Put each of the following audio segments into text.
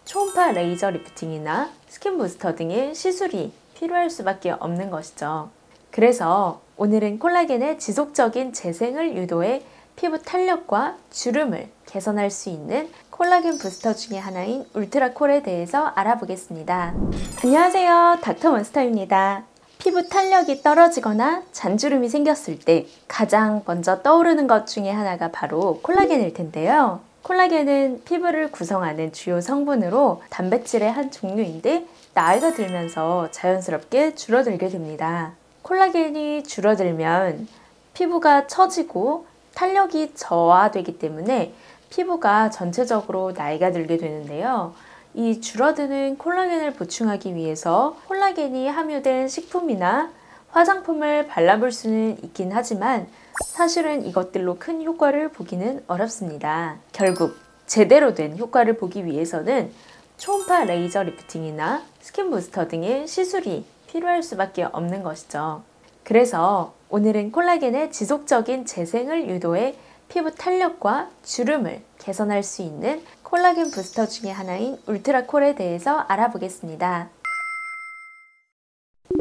초음파 레이저 리프팅이나 스킨 부스터 등의 시술이 필요할 수밖에 없는 것이죠. 그래서 오늘은 콜라겐의 지속적인 재생을 유도해 피부 탄력과 주름을 개선할 수 있는 콜라겐 부스터 중에 하나인 울트라콜에 대해서 알아보겠습니다. 안녕하세요, 닥터몬스터입니다. 피부 탄력이 떨어지거나 잔주름이 생겼을 때 가장 먼저 떠오르는 것 중에 하나가 바로 콜라겐일 텐데요. 콜라겐은 피부를 구성하는 주요 성분으로 단백질의 한 종류인데 나이가 들면서 자연스럽게 줄어들게 됩니다. 콜라겐이 줄어들면 피부가 처지고 탄력이 저하되기 때문에 피부가 전체적으로 나이가 들게 되는데요. 이 줄어드는 콜라겐을 보충하기 위해서 콜라겐이 함유된 식품이나 화장품을 발라볼 수는 있긴 하지만 사실은 이것들로 큰 효과를 보기는 어렵습니다. 결국 제대로 된 효과를 보기 위해서는 초음파 레이저 리프팅이나 스킨 부스터 등의 시술이 필요할 수밖에 없는 것이죠. 그래서 오늘은 콜라겐의 지속적인 재생을 유도해 피부 탄력과 주름을 개선할 수 있는 콜라겐 부스터 중에 하나인 울트라콜에 대해서 알아보겠습니다.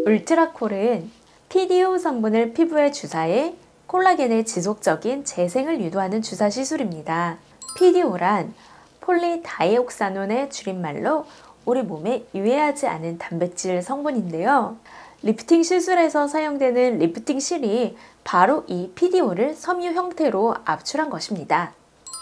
울트라콜은 PDO 성분을 피부에 주사해 콜라겐의 지속적인 재생을 유도하는 주사 시술입니다. PDO란 폴리다이옥사논의 줄임말로 우리 몸에 유해하지 않은 단백질 성분인데요. 리프팅 시술에서 사용되는 리프팅 실이 바로 이 PDO를 섬유 형태로 압출한 것입니다.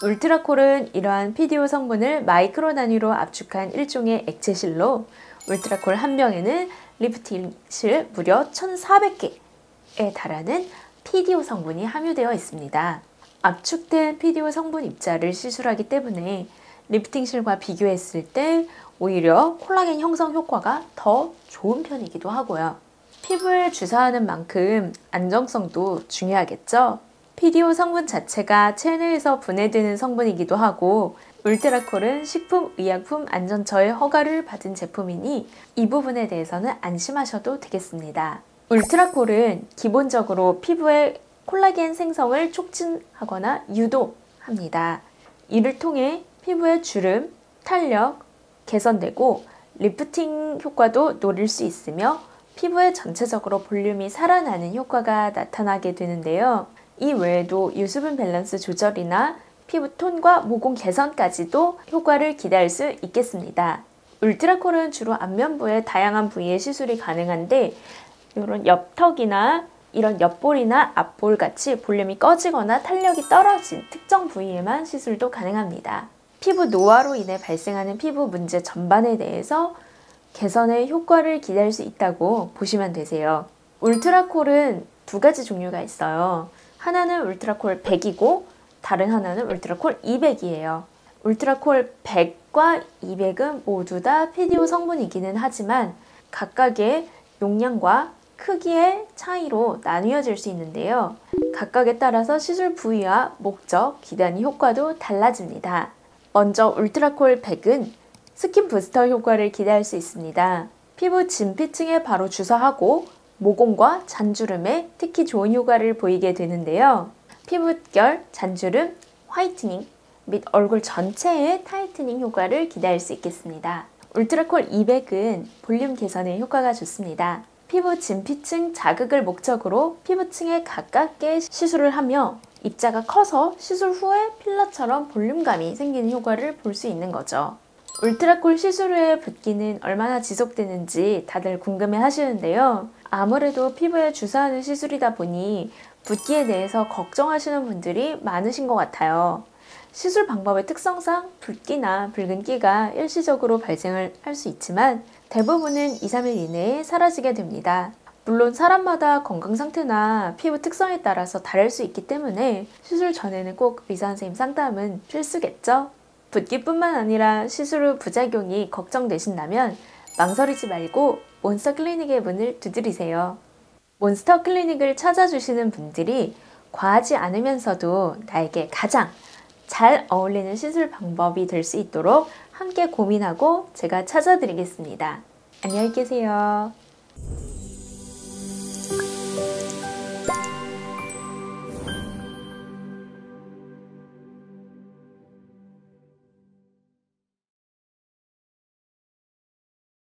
울트라콜은 이러한 PDO 성분을 마이크로 단위로 압축한 일종의 액체실로 울트라콜 한 병에는 리프팅 실 무려 1400개에 달하는 PDO 성분이 함유되어 있습니다. 압축된 PDO 성분 입자를 시술하기 때문에 리프팅실과 비교했을 때 오히려 콜라겐 형성 효과가 더 좋은 편이기도 하고요. 피부에 주사하는 만큼 안정성도 중요하겠죠? PDO 성분 자체가 체내에서 분해되는 성분이기도 하고 울트라콜은 식품의약품안전처의 허가를 받은 제품이니 이 부분에 대해서는 안심하셔도 되겠습니다. 울트라콜은 기본적으로 피부의 콜라겐 생성을 촉진하거나 유도합니다. 이를 통해 피부의 주름, 탄력, 개선되고 리프팅 효과도 노릴 수 있으며 피부에 전체적으로 볼륨이 살아나는 효과가 나타나게 되는데요. 이 외에도 유수분 밸런스 조절이나 피부 톤과 모공 개선까지도 효과를 기대할 수 있겠습니다. 울트라콜은 주로 안면부의 다양한 부위에 시술이 가능한데 이런 옆턱이나 이런 옆볼이나 앞볼 같이 볼륨이 꺼지거나 탄력이 떨어진 특정 부위에만 시술도 가능합니다. 피부 노화로 인해 발생하는 피부 문제 전반에 대해서 개선의 효과를 기대할 수 있다고 보시면 되세요. 울트라콜은 두 가지 종류가 있어요. 하나는 울트라콜 100이고 다른 하나는 울트라콜 200이에요. 울트라콜 100과 200은 모두 다 PDO 성분이기는 하지만 각각의 용량과 크기의 차이로 나뉘어질 수 있는데요. 각각에 따라서 시술 부위와 목적, 기대하는 효과도 달라집니다. 먼저 울트라콜 100은 스킨 부스터 효과를 기대할 수 있습니다. 피부 진피층에 바로 주사하고 모공과 잔주름에 특히 좋은 효과를 보이게 되는데요. 피부결, 잔주름, 화이트닝 및 얼굴 전체의 타이트닝 효과를 기대할 수 있겠습니다. 울트라콜 200은 볼륨 개선에 효과가 좋습니다. 피부 진피층 자극을 목적으로 피부층에 가깝게 시술을 하며 입자가 커서 시술 후에 필러처럼 볼륨감이 생기는 효과를 볼 수 있는 거죠. 울트라콜 시술 후에 붓기는 얼마나 지속되는지 다들 궁금해 하시는데요. 아무래도 피부에 주사하는 시술이다 보니 붓기에 대해서 걱정하시는 분들이 많으신 것 같아요. 시술 방법의 특성상 붓기나 붉은기가 일시적으로 발생을 할 수 있지만 대부분은 2-3일 이내에 사라지게 됩니다. 물론 사람마다 건강 상태나 피부 특성에 따라서 다를 수 있기 때문에 시술 전에는 꼭 의사 선생님 상담은 필수겠죠? 붓기뿐만 아니라 시술 후 부작용이 걱정되신다면 망설이지 말고 몬스터 클리닉의 문을 두드리세요. 몬스터 클리닉을 찾아주시는 분들이 과하지 않으면서도 나에게 가장 잘 어울리는 시술 방법이 될 수 있도록 함께 고민하고 제가 찾아드리겠습니다. 안녕히 계세요.